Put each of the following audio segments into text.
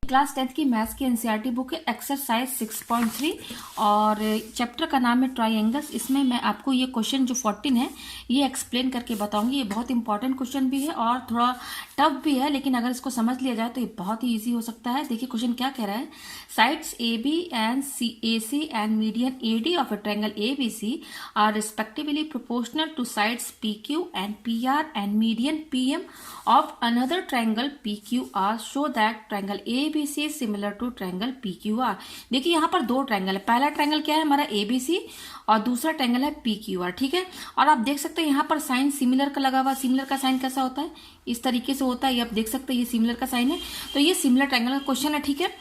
Class 10th की maths की NCERT book है एक्सरसाइज 6.3 और चैप्टर का नाम है ट्राइंगल्स। इसमें मैं आपको ये क्वेश्चन जो 14 है ये एक्सप्लेन करके बताऊंगी। ये बहुत इंपॉर्टेंट क्वेश्चन भी है और थोड़ा टफ भी है, लेकिन अगर इसको समझ लिया जाए तो ये बहुत ही ईजी हो सकता है। देखिए क्वेश्चन क्या कह रहा है। Sides A B and A C and median A D of a triangle A B C are respectively proportional to sides P Q and P R and median P M of another triangle P Q R show that triangle A B C similar to triangle P Q R. देखिए यहाँ पर दो triangle है। पहला triangle क्या है हमारा ए B सी और दूसरा ट्रायंगल है पी क्यू आर। ठीक है, और आप देख सकते हैं यहाँ पर साइन सिमिलर का लगा हुआ। सिमिलर का साइन कैसा होता है, इस तरीके से होता है। ये आप देख सकते हैं ये सिमिलर का साइन है, तो ये सिमिलर ट्रायंगल का क्वेश्चन है। ठीक है,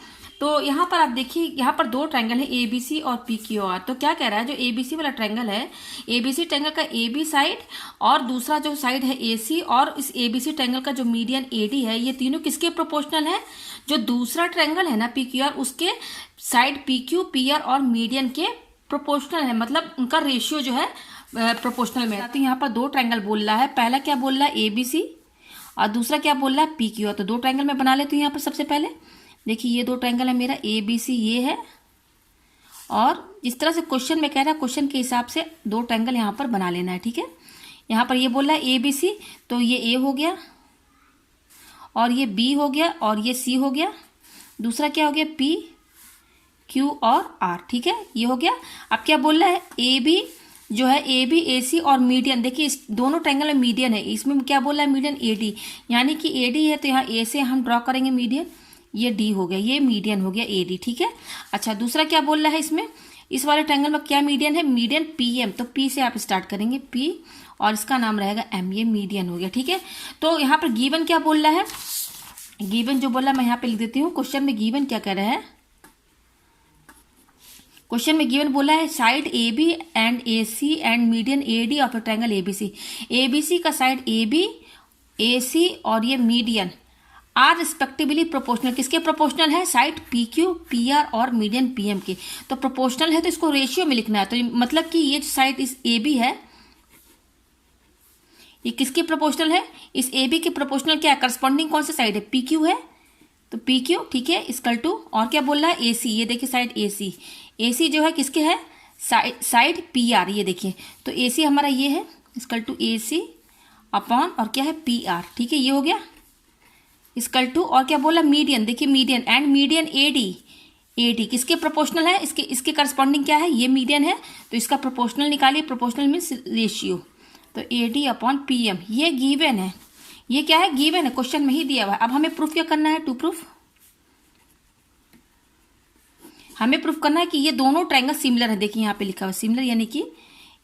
तो यहाँ पर आप देखिए यहाँ पर दो ट्रायंगल है ए बी सी और पी क्यू आर। तो क्या कह रहा है, जो ए बी सी वाला ट्रायंगल है, ए बी सी ट्रायंगल का ए बी साइड और दूसरा जो साइड है ए सी और इस ए बी सी ट्रायंगल का जो मीडियन ए डी है, ये तीनों किसके प्रोपोर्शनल है। जो दूसरा ट्रायंगल है ना पी क्यू आर, उसके side P Q P R और मीडियन के प्रोपोर्शनल है, मतलब उनका रेशियो जो है प्रोपोर्शनल में है। तो यहाँ पर दो ट्रायंगल बोल रहा है। पहला क्या बोल रहा है ए बी सी और दूसरा क्या बोल रहा है पी क्यू आर। तो दो ट्रायंगल मैं बना लेती हूँ यहाँ पर। सबसे पहले देखिए ये दो ट्रायंगल है मेरा ए बी सी ये है, और इस तरह से क्वेश्चन में कह रहा है क्वेश्चन के हिसाब से दो ट्रायंगल यहाँ पर बना लेना है। ठीक है, यहाँ पर ये बोल रहा है ए बी सी, तो ये ए हो गया और ये बी हो गया और ये सी हो गया। दूसरा क्या हो गया पी क्यू और आर। ठीक है, ये हो गया। अब क्या बोल रहा है ए बी जो है ए बी ए सी और मीडियन। देखिए इस दोनों ट्रायंगल में मीडियन है। इसमें क्या बोल रहा है मीडियन ए डी, यानी कि ए डी है तो यहाँ ए से हम ड्रॉ करेंगे मीडियन, ये डी हो गया, ये मीडियन हो गया ए डी। ठीक है, अच्छा दूसरा क्या बोल रहा है इसमें, इस वाले ट्रायंगल में क्या मीडियन है, मीडियन पी एम। तो पी से आप स्टार्ट करेंगे पी और इसका नाम रहेगा एम, ये मीडियन हो गया। ठीक है, तो यहाँ पर गिवन क्या बोल रहा है, गिवन जो बोला मैं यहाँ पे लिख देती हूँ। क्वेश्चन में गिवन क्या कह रहा है, क्वेश्चन में गिवन बोला है side A B and A C and median A D of a triangle A B C. A B C का side A B A C और ये मीडियन आर रिस्पेक्टिवली प्रोपोर्शनल। किसके प्रोपोर्शनल है, side P Q P R और median P M के। तो proportional है तो इसको रेशियो में लिखना है। तो मतलब कि ये साइड इस ए बी है, ये किसके प्रोपोर्शनल है, इस ए बी के प्रोपोर्शनल क्या है, करस्पॉन्डिंग कौन सा साइड है, पी क्यू है, तो पी क्यू। ठीक है, इक्वल टू और क्या बोल रहा है ए सी। ये देखिए साइड ए सी, ए सी जो है किसके है, साइड पी आर। ये देखिए तो ए सी हमारा ये है, equal to A C upon और क्या है पी आर। ठीक है, ये हो गया इक्वल टू और क्या बोला मीडियन। देखिए median and median A D, A D किसके प्रोपोर्शनल है, इसके करस्पॉन्डिंग क्या है, ये मीडियन है तो इसका प्रोपोर्शनल निकालिए। प्रोपोर्शनल मीन्स रेशियो, तो A D upon P M. ये गिवन है, ये क्या है, गिवन है, क्वेश्चन में ही दिया हुआ है। अब हमें प्रूफ क्या करना है, टू प्रूफ। हमें प्रूफ करना है कि ये दोनों ट्रायंगल सिमिलर है। देखिए यहाँ पे लिखा हुआ सिमिलर, यानी कि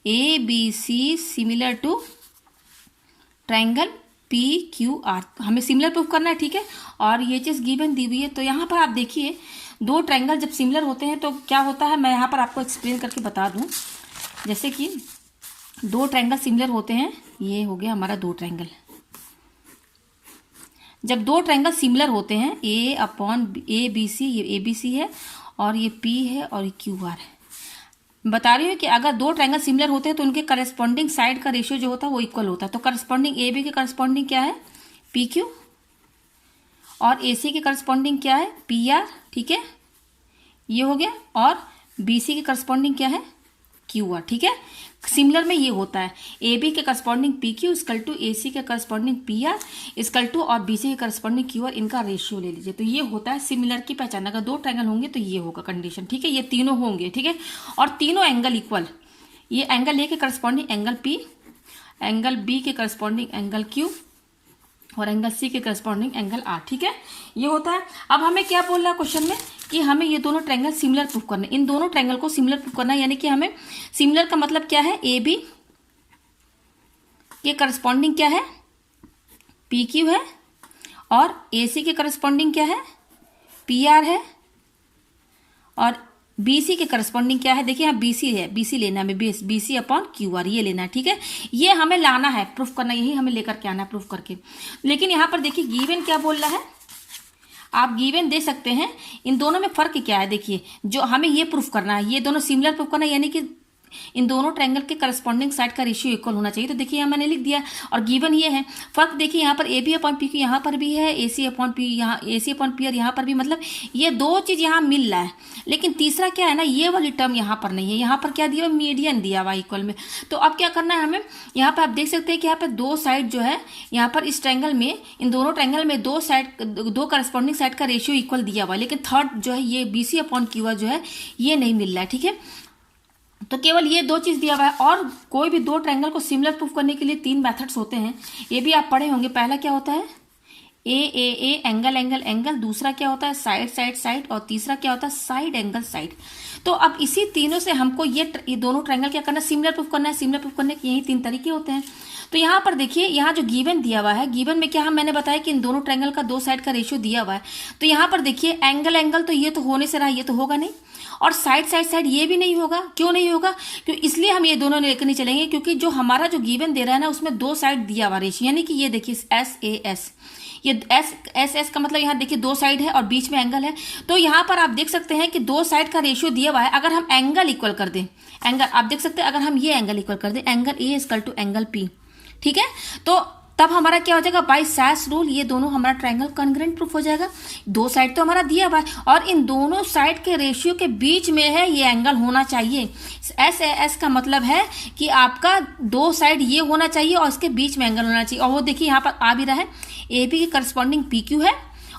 A B C similar to triangle P Q R. हमें सिमिलर प्रूफ करना है। ठीक है, और ये चीज गिवन दी हुई है। तो यहाँ पर आप देखिए दो ट्रायंगल जब सिमिलर होते हैं तो क्या होता है, मैं यहाँ पर आपको एक्सप्लेन करके बता दूं। जैसे कि दो ट्रायंगल सिमिलर होते हैं, ये हो गया हमारा दो ट्रायंगल। जब दो ट्रायंगल सिमिलर होते हैं, ए अपॉन ए बी सी, ये ए बी सी है और ये पी है और ये क्यू आर है। बता रही हूँ कि अगर दो ट्रायंगल सिमिलर होते हैं तो उनके करस्पॉन्डिंग साइड का रेशियो जो होता है वो इक्वल होता है। तो करस्पॉन्डिंग ए बी के करस्पॉन्डिंग क्या है, पी क्यू, और ए सी के करस्पॉन्डिंग क्या है, पी आर। ठीक है, ये हो गया। और बी सी के करस्पॉन्डिंग क्या है, क्यू आर। ठीक है, सिमिलर में ये होता है ए बी के corresponding P Q equal to A C के corresponding P R equal to और बी सी के करस्पॉन्डिंग क्यू आर। इनका रेशियो ले लीजिए। तो ये होता है सिमिलर की पहचान। अगर दो ट्रायंगल होंगे तो ये होगा कंडीशन। ठीक है, ये तीनों होंगे। ठीक है, और तीनों एंगल इक्वल, ये एंगल ए के corresponding angle P, angle B के करस्पॉन्डिंग एंगल क्यू और एंगल सी के करस्पॉन्डिंग एंगल आर। ठीक है, ये होता है। अब हमें क्या बोल रहा है क्वेश्चन में कि हमें ये दोनों ट्रायंगल सिमिलर प्रूफ करना है। इन दोनों ट्रायंगल को सिमिलर प्रूफ करना है, यानी कि हमें सिमिलर का मतलब क्या है, ए बी के करस्पॉन्डिंग क्या है, पी क्यू है, और ए सी के करस्पॉन्डिंग क्या है, पी आर है, और बी सी के करस्पॉन्डिंग क्या है, देखिए यहाँ बी सी है, बी सी लेना है, B C upon Q R ये लेना है। ठीक है, ये हमें लाना है, प्रूफ करना, यही हमें लेकर के आना है प्रूफ करके। लेकिन यहाँ पर देखिए गिवन क्या बोल रहा है, आप गिवन दे सकते हैं। इन दोनों में फर्क क्या है, देखिए जो हमें ये प्रूफ करना है, ये दोनों सिमिलर प्रूफ करना है, यानी कि इन दोनों ट्रायंगल के करस्पॉन्डिंग साइड का रेशियो इक्वल होना चाहिए। तो देखिए यहाँ मैंने लिख दिया और गिवन ये है। फर्क देखिए यहाँ पर A B upon P Q यहाँ पर भी है, ए सी अपॉन पी यहाँ, ए सी अपॉन पी और यहाँ पर भी, मतलब ये दो चीज़ यहाँ मिल रहा है। लेकिन तीसरा क्या है ना, ये वाली टर्म यहाँ पर नहीं है। यहाँ पर क्या दिया हुआ, मीडियन दिया हुआ इक्वल में। तो अब क्या करना है हमें, यहाँ पर आप देख सकते हैं कि यहाँ पर दो साइड जो है, यहाँ पर इस ट्रायंगल में, इन दोनों ट्रायंगल में दो साइड, दो करस्पॉन्डिंग साइड का रेशियो इक्वल दिया हुआ है। लेकिन थर्ड जो है ये बी सी अपॉन क्यू जो है ये नहीं मिल रहा है। ठीक है, तो केवल ये दो चीज दिया हुआ है। और कोई भी दो ट्रायंगल को सिमिलर प्रूफ करने के लिए तीन मेथड्स होते हैं, ये भी आप पढ़े होंगे। पहला क्या होता है, ए एंगल एंगल एंगल, दूसरा क्या होता है साइड साइड साइड, और तीसरा क्या होता है साइड एंगल साइड। तो अब इसी तीनों से हमको ये दोनों ट्रायंगल क्या करना है, सिमिलर प्रूफ करना है। सिमिलर प्रूफ करने के यही तीन तरीके होते हैं। तो यहाँ पर देखिए, यहाँ जो गिवन दिया हुआ है, गिवन में क्या हम, मैंने बताया कि इन दोनों ट्रायंगल का दो साइड का रेशियो दिया हुआ है। तो यहाँ पर देखिए एंगल एंगल, तो ये तो होने से रहा, ये तो होगा नहीं। और साइड साइड साइड ये भी नहीं होगा। क्यों नहीं होगा, क्योंकि इसलिए हम ये दोनों लेकर नहीं चलेंगे, क्योंकि जो हमारा जो गिवन दे रहा है ना, उसमें दो साइड दिया हुआ रेशियो, यानी कि ये देखिए एस ए एस, ये एस एस का मतलब यहाँ देखिए दो साइड है और बीच में एंगल है। तो यहाँ पर आप देख सकते हैं कि दो साइड का रेशियो दिया हुआ है। अगर हम एंगल इक्वल कर दें, एंगल आप देख सकते हैं, अगर हम ये एंगल इक्वल कर दें, angle A equal to angle P, ठीक है, तो तब हमारा क्या हो जाएगा, बाय सैस रूल ये दोनों हमारा ट्रायंगल कॉन्ग्रुएंट प्रूफ हो जाएगा। दो साइड तो हमारा दिया हुआ है और इन दोनों साइड के रेशियो के बीच में है ये एंगल होना चाहिए। एस ए एस का मतलब है कि आपका दो साइड ये होना चाहिए और इसके बीच में एंगल होना चाहिए। और वो देखिए यहाँ पर आ भी रहा है, ए बी के करस्पॉन्डिंग पी क्यू है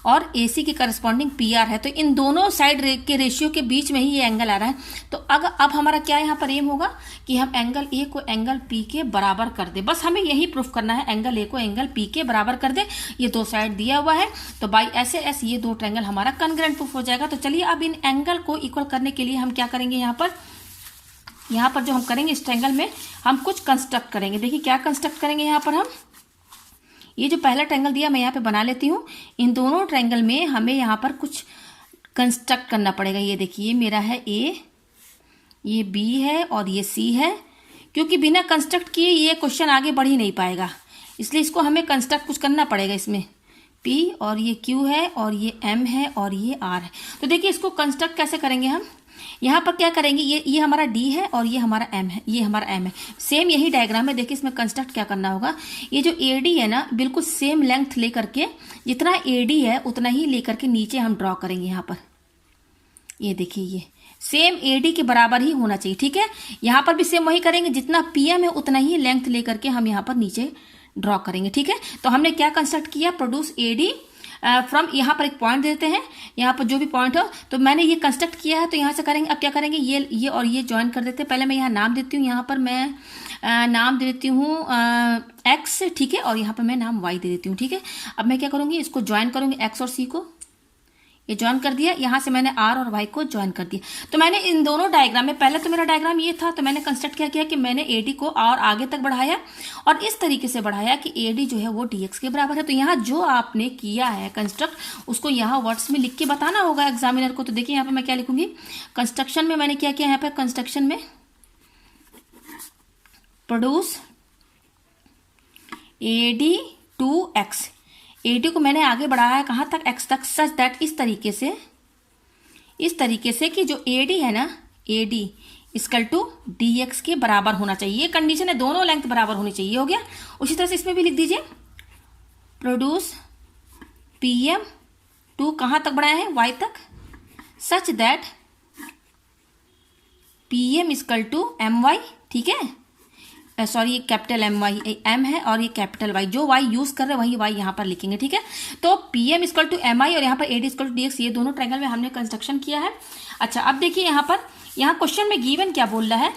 और ए सी के करस्पॉन्डिंग पी आर है। तो इन दोनों साइड के रेशियो के बीच में ही ये एंगल आ रहा है। तो अगर अब हमारा क्या यहाँ पर एम होगा कि हम एंगल ए को एंगल पी के बराबर कर दे। बस हमें यही प्रूफ करना है, एंगल ए को एंगल पी के बराबर कर दे। ये दो साइड दिया हुआ है, तो बाई ऐसे ऐसे ये दो ट्रायंगल हमारा कॉन्ग्रुएंट प्रूफ हो जाएगा। तो चलिए अब इन एंगल को इक्वल करने के लिए हम क्या करेंगे, यहाँ पर जो हम करेंगे इस ट्रायंगल में हम कुछ कंस्ट्रक्ट करेंगे। देखिए क्या कंस्ट्रक्ट करेंगे, यहाँ पर हम ये जो पहला ट्रायंगल दिया मैं यहाँ पे बना लेती हूँ। इन दोनों ट्रायंगल में हमें यहाँ पर कुछ कंस्ट्रक्ट करना पड़ेगा। ये देखिए मेरा है ए, ये बी है और ये सी है। क्योंकि बिना कंस्ट्रक्ट किए ये क्वेश्चन आगे बढ़ ही नहीं पाएगा, इसलिए इसको हमें कंस्ट्रक्ट कुछ करना पड़ेगा। इसमें पी और ये क्यू है और ये एम है और ये आर है। तो देखिए इसको कंस्ट्रक्ट कैसे करेंगे हम, यहाँ पर क्या करेंगे, ये हमारा डी है और ये हमारा एम है, ये हमारा एम है। सेम यही डायग्राम है। देखिए इसमें कंस्ट्रक्ट क्या करना होगा, ये जो ए डी है ना, बिल्कुल सेम लेंथ लेकर के, जितना ए डी है उतना ही लेकर के नीचे हम ड्रॉ करेंगे। यहाँ पर ये देखिए ये सेम ए डी के बराबर ही होना चाहिए। ठीक है, यहाँ पर भी सेम वही करेंगे, जितना पी एम है उतना ही लेंथ लेकर के हम यहाँ पर नीचे ड्रॉ करेंगे। ठीक है, तो हमने क्या कंस्ट्रक्ट किया, प्रोड्यूस ए डी फ्रॉम, यहाँ पर एक पॉइंट देते हैं, यहाँ पर जो भी पॉइंट हो, तो मैंने ये कंस्ट्रक्ट किया है। तो यहाँ से करेंगे, अब क्या करेंगे, ये और ये ज्वाइन कर देते हैं। पहले मैं यहाँ नाम देती हूँ, यहाँ पर मैं नाम दे देती हूँ एक्स, ठीक है, और यहाँ पर मैं नाम वाई दे देती हूँ। ठीक है, अब मैं क्या करूँगी, इसको ज्वाइन करूँगी, एक्स और सी को ये ज्वाइन कर दिया। यहाँ से मैंने आर और वाई को ज्वाइन कर दिया। तो मैंने इन दोनों डायग्राम में, पहले तो मेरा डायग्राम ये था, तो मैंने कंस्ट्रक्ट क्या किया कि मैंने ए डी को और आगे तक बढ़ाया और इस तरीके से बढ़ाया कि ए डी जो है वो डी एक्स के बराबर है। तो यहाँ जो आपने किया है कंस्ट्रक्ट, उसको यहाँ वर्ड्स में लिख के बताना होगा एग्जामिनर को। तो देखिए यहाँ पर मैं क्या लिखूंगी, कंस्ट्रक्शन में मैंने क्या किया, यहाँ पर कंस्ट्रक्शन में produce A D to X, A D को मैंने आगे बढ़ाया कहाँ तक, एक्स तक, सच दैट इस तरीके से कि जो ए डी है ना, A D equal to D X के बराबर होना चाहिए। ये कंडीशन है, दोनों लेंथ बराबर होनी चाहिए। हो गया। उसी तरह से इसमें भी लिख दीजिए, प्रोड्यूस पी एम टू कहाँ तक बढ़ाया है, वाई तक, such that P M equal to M Y. ठीक है, सॉरी ये कैपिटल एम वाई एम है और ये कैपिटल वाई, जो वाई यूज कर रहे हैं वही वाई यहाँ पर लिखेंगे। ठीक है, तो P M equal to M I और यहाँ पर A D equal to D X, ये दोनों ट्रायंगल में हमने कंस्ट्रक्शन किया है। अच्छा, अब देखिए यहाँ क्वेश्चन में गिवन क्या बोल रहा है,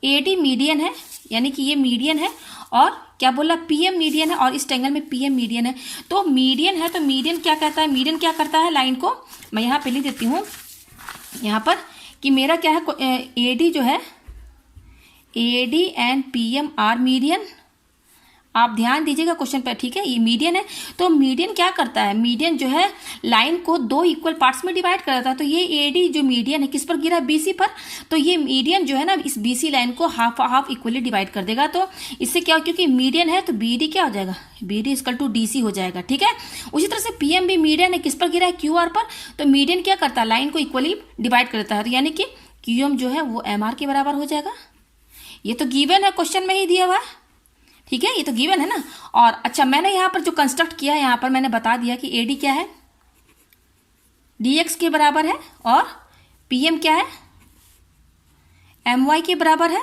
ए डी मीडियन है, यानी कि ये मीडियन है, और क्या बोल रहा है, पी एम मीडियन है और इस ट्रायंगल में पी एम मीडियन है। तो मीडियन है, तो मीडियन क्या कहता है, मीडियन क्या करता है, लाइन को मैं यहाँ पे लिख देती हूँ यहाँ पर कि मेरा क्या है, ए डी जो है, A D and P M are median. आप ध्यान दीजिएगा क्वेश्चन पर। ठीक है, ये मीडियन है, तो मीडियन क्या करता है, मीडियन जो है लाइन को दो इक्वल पार्ट्स में डिवाइड कर देता है। तो ये ए डी जो मीडियन है किस पर गिरा, बीसी पर। तो ये मीडियन जो है ना, इस बीसी लाइन को हाफ हाफ इक्वली डिवाइड कर देगा। तो इससे क्या, क्योंकि मीडियन है तो बी डी क्या हो जाएगा, B D equal to D C हो जाएगा। ठीक है, उसी तरह से पी एम भी मीडियन है, किस पर गिरा है, क्यू आर पर। तो मीडियन क्या करता है, लाइन को इक्वली डिवाइड कर देता है, तो यानी कि क्यू एम जो है वो एम आर के बराबर हो जाएगा। ये तो गिवन है, क्वेश्चन में ही दिया हुआ है, ठीक है, ये तो गिवन है ना। और अच्छा, मैंने यहाँ पर जो कंस्ट्रक्ट किया है, यहाँ पर मैंने बता दिया कि एडी क्या है, dx के बराबर है, और pm क्या है, my के बराबर है।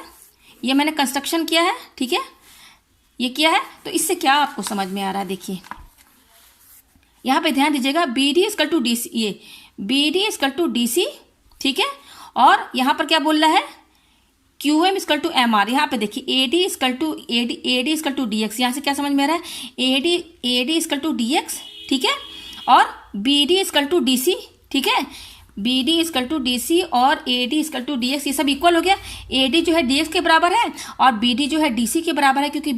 ये मैंने कंस्ट्रक्शन किया है, ठीक है, ये किया है। तो इससे क्या आपको समझ में आ रहा है, देखिए यहाँ पे ध्यान दीजिएगा, BD इक्वल टू DC, ये BD इक्वल टू DC, ठीक है। और यहाँ पर क्या बोल रहा है, QM इक्वल टू MR। यहाँ पे देखिए AD इक्वल टू DX, यहाँ से क्या समझ में आ रहा है, AD इक्वल टू DX, ठीक है, और BD इक्वल टू DC, ठीक है, BD इक्वल टू DC और AD इक्वल टू DX, ये सब इक्वल हो गया। AD जो है DX के बराबर है और BD जो है DC के बराबर है, क्योंकि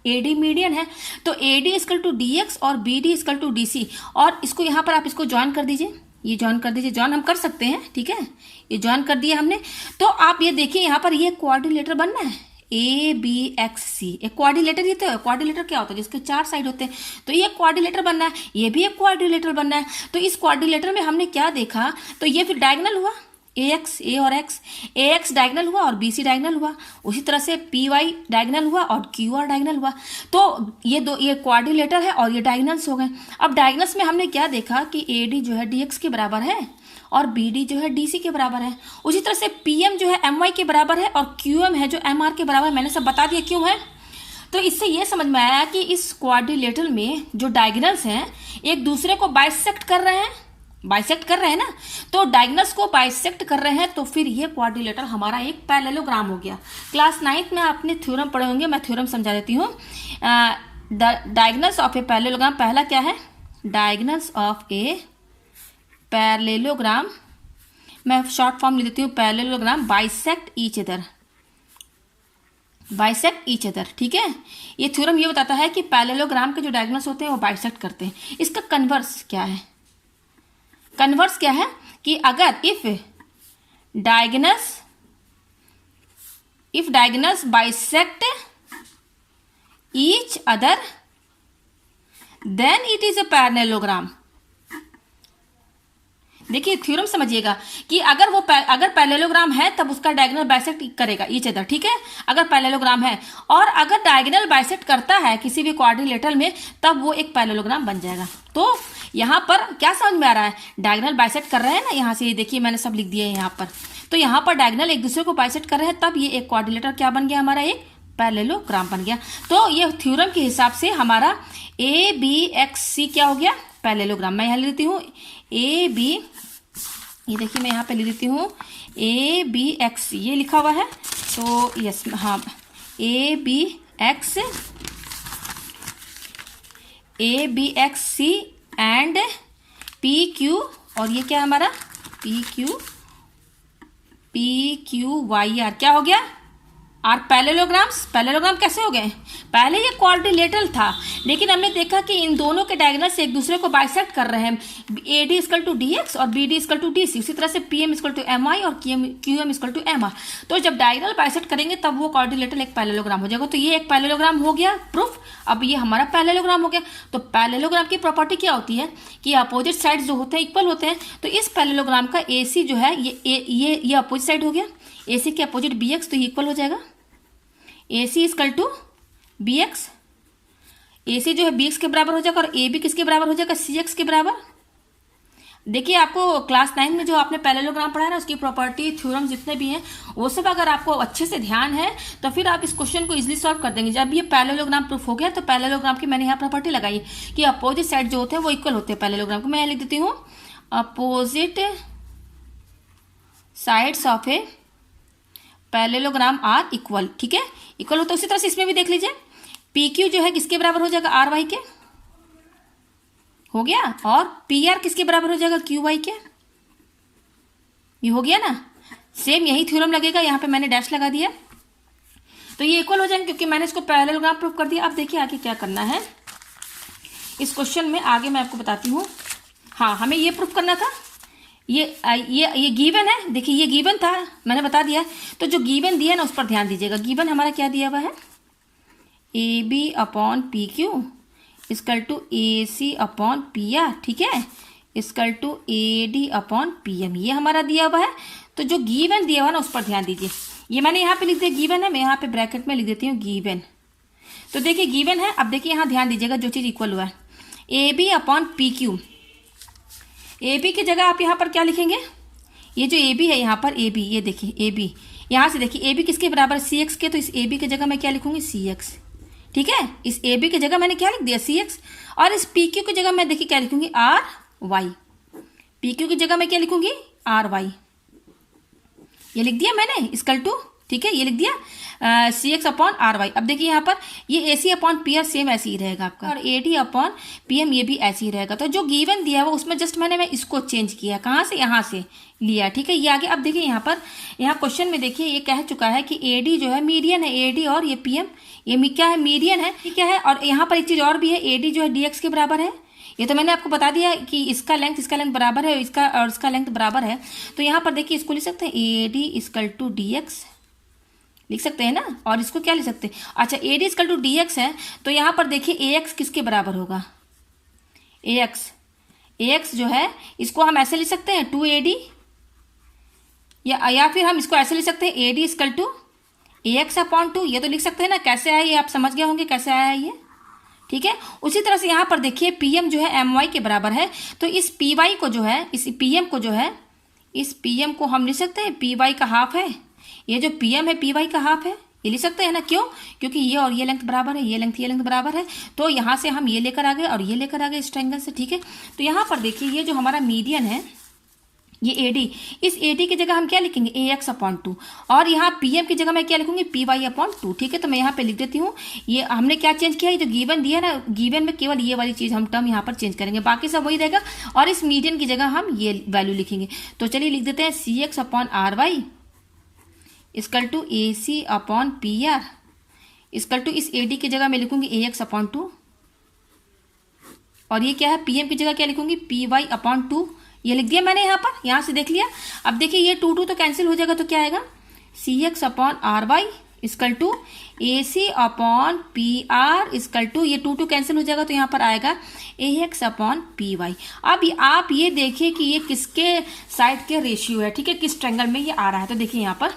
AD मीडियन है। तो AD इक्वल टू DX और BD इक्वल टू DC, और इसको यहाँ पर आप इसको ज्वाइन कर दीजिए, ये ज्वाइन कर दीजिए, ज्वाइन हम कर सकते हैं, ठीक है, ये ज्वाइन कर दिया हमने। तो आप ये देखिए यहाँ पर ये क्वाड्रिलेटर बनना है, ABXC, एक क्वाड्रिलेटर। ये तो क्वाड्रिलेटर क्या होता है, जिसके 4 साइड होते हैं, तो ये क्वाड्रिलेटर बनना है, ये भी एक क्वाड्रिलेटर बनना है। तो इस क्वाड्रिलेटर में हमने क्या देखा, तो ये फिर डायगोनल हुआ, ए और एक्स डायगोनल हुआ और BC डायगोनल हुआ। उसी तरह से PY डायगोनल हुआ और QR डायगोनल हुआ। तो ये क्वाड्रिलेटर है और ये डायगोनल्स हो गए। अब डायगोनल्स में हमने क्या देखा कि AD जो है DX के बराबर है और BD जो है DC के बराबर है। उसी तरह से PM जो है MY के बराबर है और QM है जो MR के बराबर है। मैंने सब बता दिया क्यों है। तो इससे ये समझ में आया कि इस क्वाड्रिलेटर में जो डायगोनल्स हैं एक दूसरे को बाइसेक्ट कर रहे हैं ना। तो डायगोनल्स को बाइसेक्ट कर रहे हैं, तो फिर ये क्वाड्रिलेटर हमारा एक पैरेललोग्राम हो गया। क्लास 9th में आपने थ्योरम पढ़े होंगे, मैं थ्योरम समझा देती हूँ। डायगोनल्स ऑफ ए पैरेललोग्राम, पहला क्या है, डायगोनल्स ऑफ ए पैरेललोग्राम, मैं शॉर्ट फॉर्म लिख देती हूँ, पैरेललोग्राम बाइसेक्ट ईच अदर, ठीक है। ये थ्योरम ये बताता है कि पैरेललोग्राम के जो डायगोनल्स होते हैं वो बाइसेक्ट करते हैं। इसका कन्वर्स क्या है, कि अगर if diagonals bisect each other than it is a parallelogram. देखिए थ्योरम समझिएगा कि अगर पैरेललोग्राम है तब उसका डायगोनल बाइसेक्ट करेगा ईच अदर, ठीक है, अगर पैरेललोग्राम है। और अगर डायगोनल बाइसेक्ट करता है किसी भी क्वाड्रिलेटरल में, तब वो एक पैरेललोग्राम बन जाएगा। तो यहाँ पर क्या समझ में आ रहा है, डायगोनल बाइसेक्ट कर रहे हैं ना, यहाँ से ये देखिए मैंने सब लिख दिया है यहाँ पर। तो यहाँ पर डायगोनल एक दूसरे को बाइसेक्ट कर रहे हैं, तब ये एक क्वाड्रिलेटर क्या बन गया, हमारा एक पैरेललोग्राम बन गया। तो ये थ्योरम के हिसाब से हमारा ABXC क्या हो गया, पैरेललोग्राम। मैं यहाँ लिख देती हूँ ये देखिए मैं यहाँ पे लिख देती हूँ ABXC, ये लिखा हुआ है। तो यस, हाँ, ABXC एंड PQ, और ये क्या हमारा PQYR क्या हो गया, और पैरेललोग्राम कैसे हो गए, पहले ये क्वाड्रिलेटरल था, लेकिन हमने देखा कि इन दोनों के डायगोनल से एक दूसरे को बाइसेक्ट कर रहे हैं, AD इक्वल टू DX और BD इक्वल टू DC। उसी तरह से PM इक्वल टू MI और QM इक्वल टू MR। तो जब डायगोनल बाइसेक्ट करेंगे तब वो क्वाड्रिलेटरल एक पैरेललोग्राम हो जाएगा। तो ये एक पैरेललोग्राम हो गया प्रूफ। अब ये हमारा पैरेललोग्राम हो गया। तो पैरेललोग्राम की प्रॉपर्टी क्या होती है कि अपोजिट साइड जो होते हैं इक्वल होते हैं। तो इस पैरेललोग्राम का AC जो है ये अपोजिट साइड हो गया, AC के अपोजिट BX, तो ये इक्वल हो जाएगा AC equal to BX। AC जो है BX के बराबर हो जाएगा और AB किसके बराबर हो जाएगा, CX के बराबर। देखिए आपको क्लास 9 में जो आपने पैरेललोग्राम पढ़ा है ना, उसकी प्रॉपर्टी थ्योरम जितने भी हैं वो सब अगर आपको अच्छे से ध्यान है तो फिर आप इस क्वेश्चन को इजीली सॉल्व कर देंगे। जब ये पैरेललोग्राम प्रूफ हो गया तो पैरेललोग्राम की मैंने यहाँ प्रॉपर्टी लगाई कि अपोजिट साइड जो होते हैं वो इक्वल होते हैं पैरेललोग्राम को। मैं यहाँ लिख देती हूँ opposite sides of a parallelogram are equal, ठीक है, इक्वल होता है। उसी तरह से इसमें भी देख लीजिए PQ जो है किसके बराबर हो जाएगा, RY के हो गया, और PR किसके बराबर हो जाएगा, QY के। ये हो गया ना, सेम यही थ्योरम लगेगा, यहाँ पे मैंने डैश लगा दिया। तो ये इक्वल हो जाएंगे क्योंकि मैंने इसको पैरेललोग्राम प्रूफ कर दिया। अब देखिए आगे क्या करना है इस क्वेश्चन में, आगे मैं आपको बताती हूँ। हाँ, हमें ये प्रूफ करना था, ये गिवन है। देखिए ये गिवन था, मैंने बता दिया। तो जो गिवन दिया ना उस पर ध्यान दीजिएगा। गिवन हमारा क्या दिया हुआ है, AB upon PQ equal to AC upon PR, ठीक है। Equal to AD upon PM, ये हमारा दिया हुआ है। तो जो गिवन दिया हुआ है ना उस पर ध्यान दीजिए। ये मैंने यहाँ पे लिख दिया गिवन है, मैं यहाँ पे ब्रैकेट में लिख देती हूँ गिवन। तो देखिए गिवन है। अब देखिए यहाँ ध्यान दीजिएगा, जो चीज़ इक्वल हुआ है AB अपॉन PQ। AB की जगह आप यहाँ पर क्या लिखेंगे, ये जो AB है यहाँ पर AB, ये देखिए AB, यहाँ से देखिए AB किसके बराबर है, CX के। तो इस AB की जगह मैं क्या लिखूंगी, CX। ठीक है, इस AB की जगह मैंने क्या लिख दिया, CX। और इस PQ की जगह मैं देखिए क्या लिखूंगी, RY। PQ की जगह मैं क्या लिखूंगी, RY। ये लिख दिया मैंने इक्वल टू, ठीक है, ये लिख दिया CX अपॉन RY। अब देखिए यहाँ पर ये AC अपॉन PR सेम ऐसे ही रहेगा आपका, और AD अपॉन PM ये भी ऐसे ही रहेगा। तो जो गिवन दिया है वो उसमें जस्ट मैं इसको चेंज किया, कहाँ से, यहाँ से लिया। ठीक है, ये आगे। अब देखिए यहाँ पर, यहाँ क्वेश्चन में देखिए ये कह चुका है कि AD जो है मीडियन है, AD और ये PM ये क्या है, मीडियन है, ठीक है। और यहाँ पर एक चीज़ और भी है, AD जो है DX के बराबर है। ये तो मैंने आपको बता दिया कि इसका लेंथ बराबर है, इसका और इसका लेंथ बराबर है। तो यहाँ पर देखिए इसको लिख सकते हैं AD इक्वल टू DX, लिख सकते हैं ना। और इसको क्या लिख सकते हैं, अच्छा AD इक्वल टू DX है। तो यहाँ पर देखिए AX किसके बराबर होगा, AX जो है इसको हम ऐसे लिख सकते हैं 2AD, या फिर हम इसको ऐसे लिख सकते हैं AD equal to AX upon 2। ये तो लिख सकते हैं ना। कैसे आया ये आप समझ गए होंगे कैसे आया ये, ठीक है। उसी तरह से यहाँ पर देखिए PM जो है MY के बराबर है। तो इस PY को जो है, इस PM को जो है, इस PM को हम लिख सकते हैं PY का हाफ है। ये जो PM है PY का हाफ है, ये लिख सकते हैं ना। क्यों, क्योंकि ये और ये लेंथ बराबर है, ये लेंथ बराबर है। तो यहाँ से हम ये लेकर आ गए और ये लेकर आ गए इस ट्रायंगल से, ठीक है। तो यहाँ पर देखिए ये जो हमारा मीडियन है ये AD, इस AD की जगह हम क्या लिखेंगे, AX अपॉन 2। और यहाँ PM की जगह मैं क्या लिखूंगी, PY अपॉन 2। ठीक है, तो मैं यहाँ पे लिख देती हूँ। ये हमने क्या चेंज किया, ये जो गिवन दिया ना, गिवन में केवल ये वाली चीज़ हम टर्म यहाँ पर चेंज करेंगे, बाकी सब वही रहेगा। और इस मीडियन की जगह हम ये वैल्यू लिखेंगे। तो चलिए लिख देते हैं CX upon RY equal to AC upon PR equal to, इस AD की जगह मैं लिखूंगी AX अपॉन 2। और ये क्या है, PM की जगह क्या लिखूंगी, PY अपॉन 2। ये लिख दिया मैंने यहाँ पर, यहाँ से देख लिया। अब देखिए ये 2 तो कैंसिल हो जाएगा, तो क्या आएगा, CX upon RY equal to AC upon PR equal to, ये 2 कैंसिल हो जाएगा तो यहाँ पर आएगा AX अपॉन PY। अब आप ये देखिए कि ये किसके साइड के रेशियो है, ठीक है, किस ट्रायंगल में ये आ रहा है। तो देखिए यहाँ पर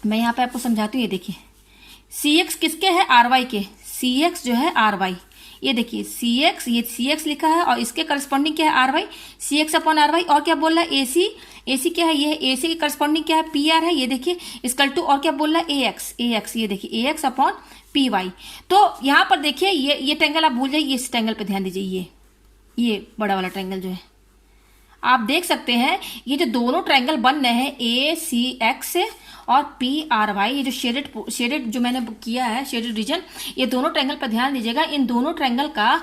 मैं यहाँ पे आपको समझाती हूँ। ये देखिए CX किसके है, RY के। CX जो है RY, ये देखिए CX, ये CX लिखा है और इसके करस्पॉन्डिंग क्या है, RY। CX upon RY। और क्या बोल रहा है, AC क्या है, ये AC के करस्पॉन्डिंग क्या है, PR है। ये देखिए इक्वल टू, और क्या बोल रहा है, AX। ये देखिए AX अपॉन PY। तो यहाँ पर देखिए ये ट्रायंगल आप भूल जाइए, इस ट्रायंगल पे ध्यान दीजिए। ये बड़ा वाला ट्रायंगल जो है आप देख सकते हैं, ये जो दोनों ट्रायंगल बन रहे हैं ACX और PRY, ये जो शेडेड जो मैंने किया है, शेडेड रीजन, ये दोनों ट्रायंगल पर ध्यान दीजिएगा। इन दोनों ट्रायंगल का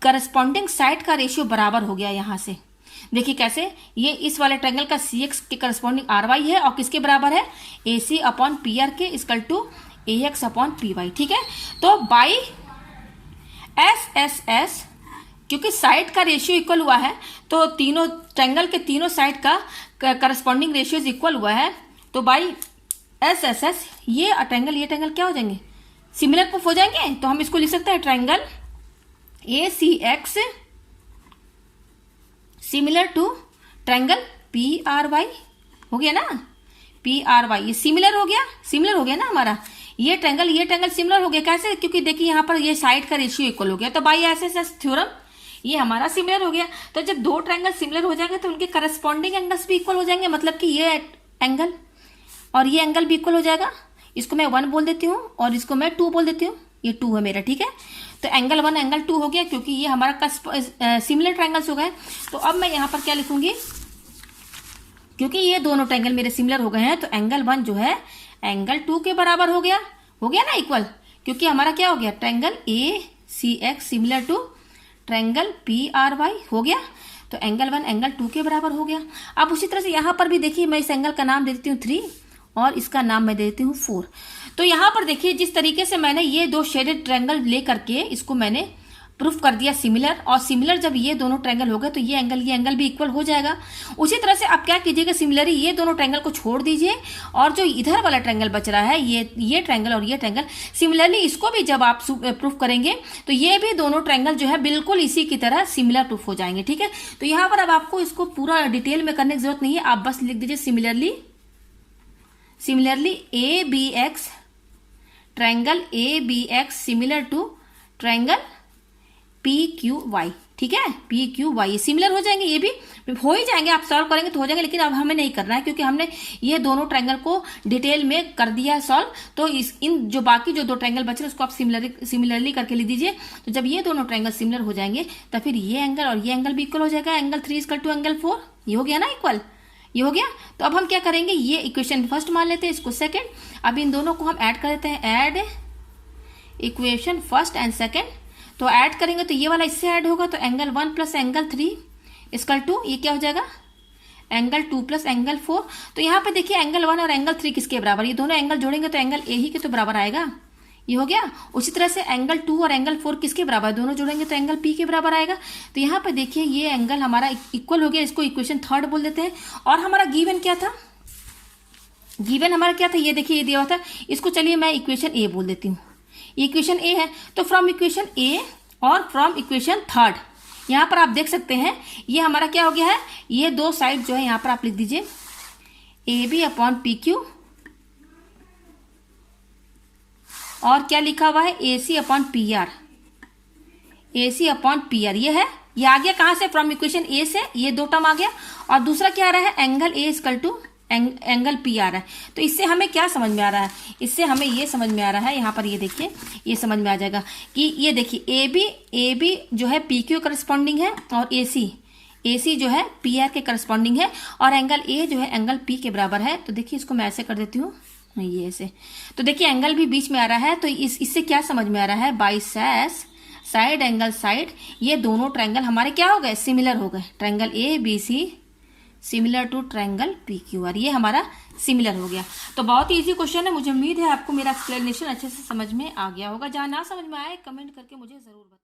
करस्पॉन्डिंग साइड का रेशियो बराबर हो गया। यहाँ से देखिए कैसे, ये इस वाले ट्रायंगल का CX के करस्पॉन्डिंग RY है और किसके बराबर है, AC अपॉन PR के equal to AX upon PY। ठीक है, तो बाई SSS, क्योंकि साइड का रेशियो इक्वल हुआ है तो तीनों ट्रायंगल के तीनों साइड का करस्पॉन्डिंग रेशियो इक्वल हुआ है, तो बाई SSS ये ट्रायंगल क्या हो जाएंगे, सिमिलर प्रूफ हो जाएंगे। तो हम इसको लिख सकते हैं triangle ACX similar to triangle PRY। हो गया ना, PRY ये सिमिलर हो गया ना हमारा। ये ट्रायंगल सिमिलर हो गया। कैसे, क्योंकि देखिए यहाँ पर ये साइड का रेशियो इक्वल हो गया, तो बाई SSS थ्योरम ये हमारा सिमिलर हो गया। तो जब दो ट्रायंगल सिमिलर हो जाएंगे तो उनके करस्पॉन्डिंग एंगल्स भी इक्वल हो जाएंगे, मतलब कि ये एंगल और ये एंगल भी इक्वल हो जाएगा। इसको मैं 1 बोल देती हूँ और इसको मैं 2 बोल देती हूँ। ये 2 है मेरा, ठीक है। तो एंगल 1 एंगल 2 हो गया, क्योंकि ये हमारा सिमिलर ट्रायंगल्स हो गए। तो अब मैं यहाँ पर क्या लिखूंगी, क्योंकि ये दोनों ट्रायंगल मेरे सिमिलर हो गए हैं, तो एंगल 1 जो है एंगल 2 के बराबर हो गया ना इक्वल, क्योंकि हमारा क्या हो गया, triangle ACX similar to triangle PRY हो गया। तो एंगल 1 एंगल 2 के बराबर हो गया। अब उसी तरह से यहाँ पर भी देखिए, मैं इस एंगल का नाम दे देती हूँ 3 और इसका नाम मैं दे देती हूँ 4। तो यहाँ पर देखिए जिस तरीके से मैंने ये दो शेडेड ट्रायंगल ले करके इसको मैंने प्रूफ कर दिया सिमिलर, और सिमिलर जब ये दोनों ट्रायंगल हो गए तो ये एंगल भी इक्वल हो जाएगा। उसी तरह से आप क्या कीजिएगा, सिमिलरली ये दोनों ट्रायंगल को छोड़ दीजिए, और जो इधर वाला ट्रायंगल बच रहा है ये ट्रायंगल और ये ट्रायंगल, सिमिलरली इसको भी जब आप प्रूफ करेंगे तो ये भी दोनों ट्रायंगल जो है बिल्कुल इसी की तरह सिमिलर प्रूफ हो जाएंगे। ठीक है, तो यहाँ पर अब आपको इसको पूरा डिटेल में करने की जरूरत नहीं है, आप बस लिख दीजिए similarly A B X triangle A B X similar to triangle P Q Y. ठीक है, पी क्यू वाई सिमिलर हो जाएंगे, ये भी हो ही जाएंगे, आप सॉल्व करेंगे तो हो जाएंगे, लेकिन अब हमें नहीं करना है क्योंकि हमने ये दोनों ट्रायंगल को डिटेल में कर दिया है सॉल्व। तो इन जो बाकी जो दो ट्रायंगल बचे उसको आप सिमिलरली करके लिख दीजिए। तो जब ये दोनों ट्रायंगल सिमिलर हो जाएंगे तो फिर ये एंगल और ये एंगल भी इक्वल हो जाएगा, एंगल 3 इक्वल टू एंगल 4, ये हो गया ना इक्वल, ये हो गया। तो अब हम क्या करेंगे, ये इक्वेशन फर्स्ट मान लेते हैं, इसको सेकेंड। अब इन दोनों को हम ऐड कर देते हैं, add equation first and second. तो ऐड करेंगे तो ये वाला इससे ऐड होगा, तो angle 1 plus angle 3 equal to ये क्या हो जाएगा, एंगल 2 प्लस एंगल 4। तो यहाँ पे देखिए एंगल 1 और एंगल 3 किसके बराबर, ये दोनों एंगल जोड़ेंगे तो एंगल ए ही के तो बराबर आएगा, ये हो गया। उसी तरह से एंगल 2 और एंगल 4 किसके बराबर, दोनों जोड़ेंगे तो एंगल पी के बराबर आएगा। तो यहाँ पे देखिए ये एंगल हमारा इक्वल हो गया, इसको इक्वेशन थर्ड बोल देते हैं। और हमारा गिवन क्या था, गिवन हमारा क्या था, ये देखिए ये दिया हुआ था, इसको चलिए मैं इक्वेशन ए बोल देती हूँ, ये इक्वेशन ए है। तो फ्रॉम इक्वेशन ए और फ्रॉम इक्वेशन थर्ड, यहाँ पर आप देख सकते हैं ये हमारा क्या हो गया है, ये दो साइड जो है यहाँ पर आप लिख दीजिए A B upon P Q, और क्या लिखा हुआ है A C upon P R, A C upon P R, ये है, ये आ गया कहाँ से, फ्रॉम इक्वेशन ए से ये दो टर्म आ गया। और दूसरा क्या आ रहा है, angle A equal to angle P आ रहा है। तो इससे हमें क्या समझ में आ रहा है, इससे हमें ये समझ में आ रहा है, यहाँ पर ये देखिए ये समझ में आ जाएगा कि ये देखिए ए बी जो है पी क्यू करस्पॉन्डिंग है, और ए सी जो है पी आर के करस्पॉन्डिंग है, और एंगल ए जो है एंगल पी के बराबर है। तो देखिए इसको मैं ऐसे कर देती हूँ, ये ऐसे, तो देखिए एंगल भी बीच में आ रहा है। तो इससे क्या समझ में आ रहा है, बाइसेस साइड एंगल साइड, ये दोनों ट्रायंगल हमारे क्या हो गए, सिमिलर हो गए, triangle A B C similar to triangle P Q R, ये हमारा सिमिलर हो गया। तो बहुत ही इजी क्वेश्चन है, मुझे उम्मीद है आपको मेरा एक्सप्लेनेशन अच्छे से समझ में आ गया होगा। जहाँ ना समझ में आए कमेंट करके मुझे जरूर बताएं।